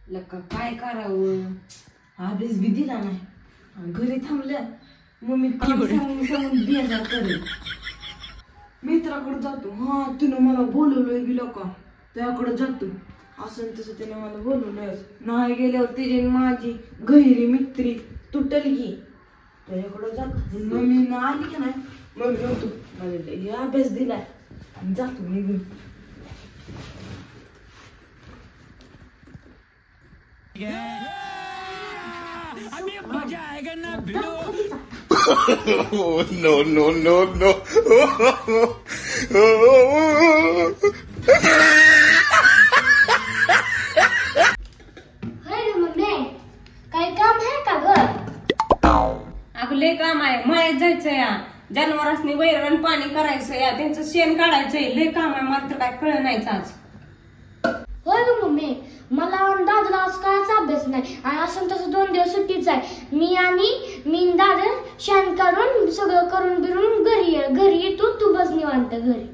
लका काय करावं, अभ्यास बी दिला नाही, घरी थांबलं मम्मी काम सांगून बेजार करेल. मित्राकडे जातो, हा तिनं मला बोलवलंय गेलं का त्याकडे जातो, असं तसं त्याने मला बोलवलंय. नाही गेल्यावर तिची माझी गहिरी मित्री तुटल की त्याच्याकडे जातो. मम्मी ना आली का नाही मग जातो, हे अभ्यास दिलाय जातो निघून. अभी मजा आएगा ना भिड़ो. No, no, no, no. काय काम आहे का ग? अगं लय काम आहे, मळ्यात जायचं या, जनावरांनी वैरण पाणी करायचं या, त्यांचं शेण काढायचंय, लय काम आहे. मला तर काय कळलं नाहीच आज. होय ग मम्मी, मला दादाला आज कायचा अभ्यास नाही आणि असं तसं 2 दिवस सुट्टीच आहे. मी दादा शेण काढून सगळं करून बिरून घरी येतो, तू बस निवांत घरी.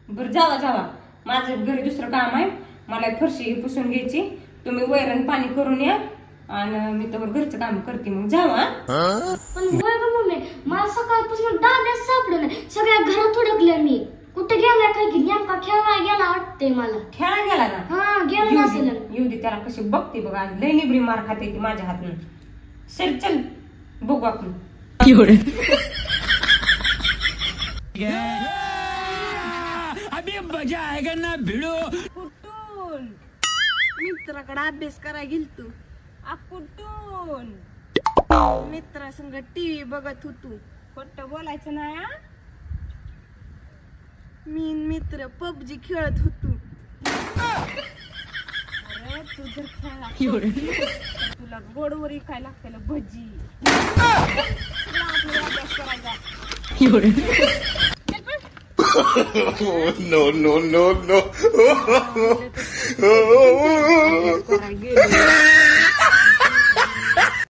बरं जावा, माझं घरी दुसरं काम आहे, मला फरशी पुसून घ्यायची, तुम्ही वैरण पाणी करून या आणि मी तर घरचं काम करते. मग जावा. पण होय ग मम्मी, मला सकाळपासून दादाच सापडलं नाही, सगळ्या घरात हुडकले मी. कुठे गेला काय की नेमका खेळायला गेला वाटतंय मला. खेळा गेला का? हा गेला असेल. येऊ दे त्याला, कशी बघते बघा, आज लय निबरी मार खाते ती माझ्या हातून. चल बघू आपण. अभी मजा आएगा ना भिड़ो. कुठून मित्राकडे अभ्यास करायला गेलतो. कुठून मित्रासंग टीव्ही बघत होतो. खोटं बोलायचं नाही. मी मित्र पबजी खेळत होतो. अरे तू जर खेळला तुला गोडवरी काय लागते भजी. अभ्यास करायचा. No, no, no, no.